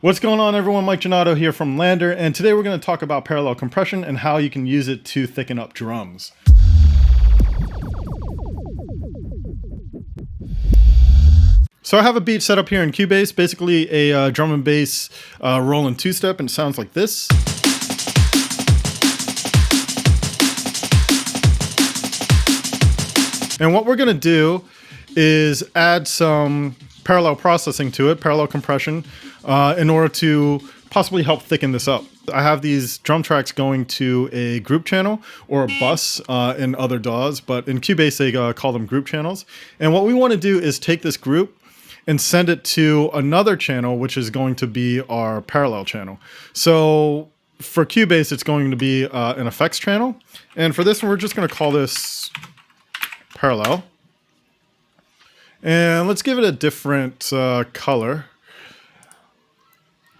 What's going on, everyone? Mike Genato here from Lander, and today we're going to talk about parallel compression and how you can use it to thicken up drums. So I have a beat set up here in Cubase, basically a drum and bass rolling two-step, and it sounds like this. And what we're going to do is add some parallel processing to it, parallel compression, in order to possibly help thicken this up. I have these drum tracks going to a group channel or a bus in other DAWs, but in Cubase they call them group channels. And what we want to do is take this group and send it to another channel, which is going to be our parallel channel. So for Cubase, it's going to be an effects channel. And for this one, we're just going to call this parallel. And let's give it a different color.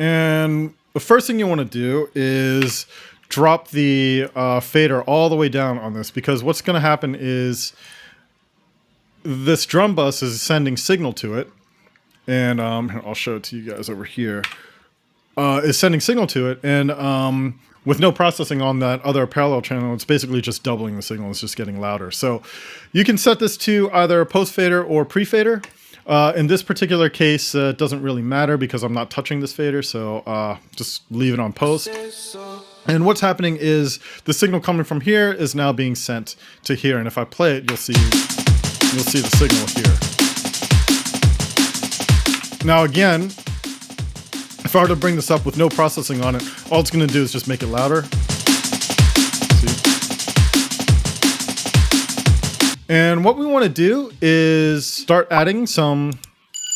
And the first thing you want to do is drop the fader all the way down on this, because what's going to happen is this drum bus is sending signal to it. And I'll show it to you guys over here. Is sending signal to it, and with no processing on that other parallel channel, it's basically just doubling the signal. It's just getting louder. So you can set this to either post fader or pre fader. In this particular case, it doesn't really matter because I'm not touching this fader, so just leave it on post. And what's happening is the signal coming from here is now being sent to here, and if I play it, you'll see the signal here. Now again, if I were to bring this up with no processing on it, all it's going to do is just make it louder. See? And what we want to do is start adding some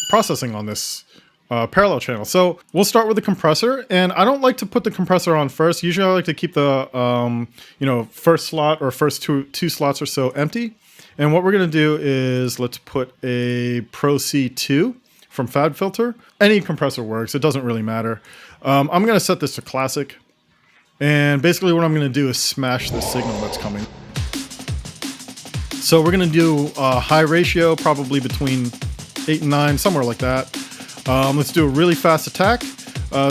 processing on this parallel channel. So we'll start with the compressor, and I don't like to put the compressor on first. Usually I like to keep the first slot or first two slots or so empty. And what we're going to do is let's put a Pro C2 from FabFilter. Any compressor works, it doesn't really matter. I'm going to set this to classic, and basically what I'm going to do is smash the signal that's coming. So we're going to do a high ratio, probably between 8 and 9, somewhere like that. Let's do a really fast attack,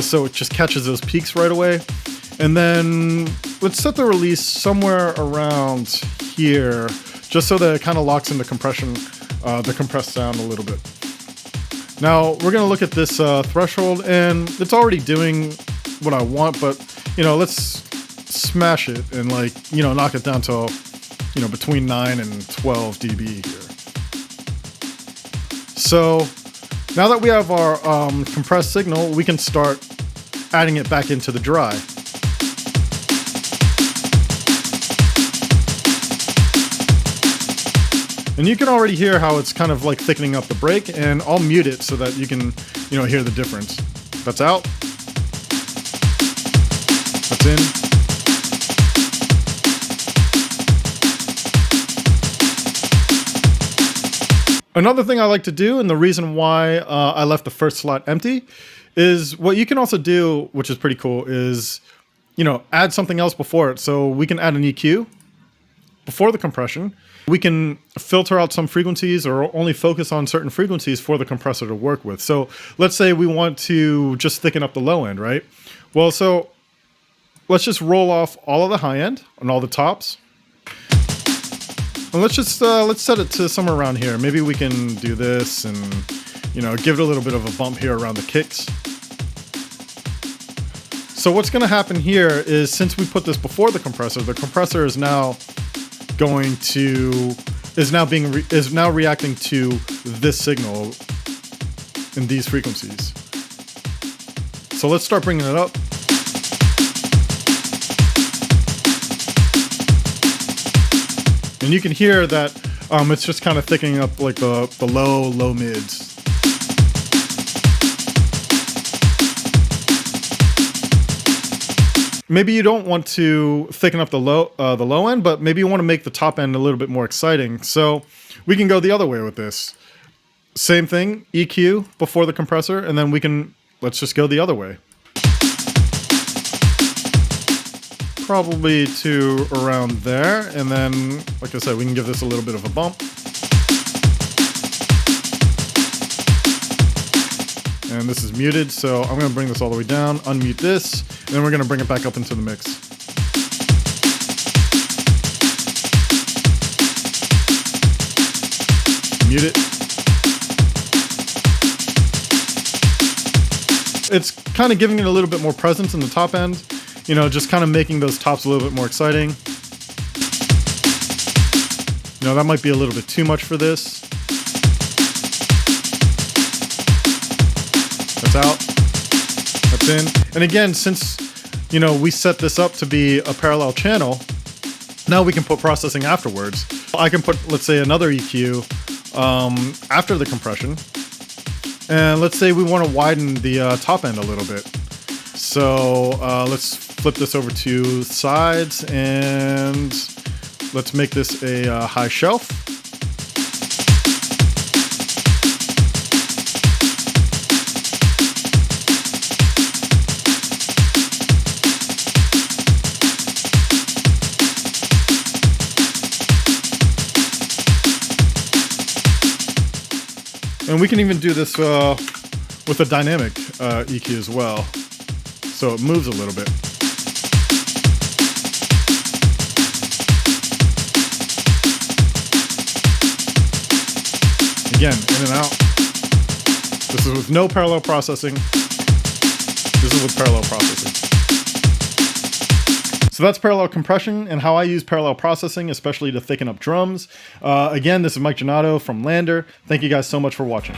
so it just catches those peaks right away. And then let's set the release somewhere around here, just so that it kind of locks in the compression, the compressed sound a little bit. Now we're going to look at this threshold, and it's already doing what I want, but let's smash it and knock it down to between 9 and 12 dB here. So now that we have our compressed signal, we can start adding it back into the dry. And you can already hear how it's kind of like thickening up the break, and I'll mute it so that you can, hear the difference. That's out. That's in. Another thing I like to do, and the reason why I left the first slot empty, is what you can also do, which is pretty cool, is, add something else before it. So we can add an EQ before the compression. We can filter out some frequencies or only focus on certain frequencies for the compressor to work with. So let's say we want to just thicken up the low end, right? Well, so let's just roll off all of the high end and all the tops. And let's set it to somewhere around here. Maybe we can do this and, give it a little bit of a bump here around the kicks. So what's going to happen here is, since we put this before the compressor is now reacting to this signal in these frequencies. So let's start bringing it up. And you can hear that it's just kind of thickening up like the low mids. Maybe you don't want to thicken up the low end, but maybe you want to make the top end a little bit more exciting. So we can go the other way with this. Same thing, EQ before the compressor, and then let's just go the other way. Probably to around there, and then, like I said, we can give this a little bit of a bump. And this is muted, so I'm gonna bring this all the way down, unmute this, and then we're gonna bring it back up into the mix. Mute it. It's kind of giving it a little bit more presence in the top end, you know, just kind of making those tops a little bit more exciting. You know, that might be a little bit too much for this. That's out. That's in. And again, since, you know, we set this up to be a parallel channel, now we can put processing afterwards. I can put, let's say, another EQ after the compression. And let's say we want to widen the top end a little bit. So let's flip this over to sides and let's make this a high shelf. And we can even do this with a dynamic EQ as well. So it moves a little bit. Again, in and out. This is with no parallel processing. This is with parallel processing. So that's parallel compression and how I use parallel processing, especially to thicken up drums. Again, this is Mike Genato from Lander. Thank you guys so much for watching.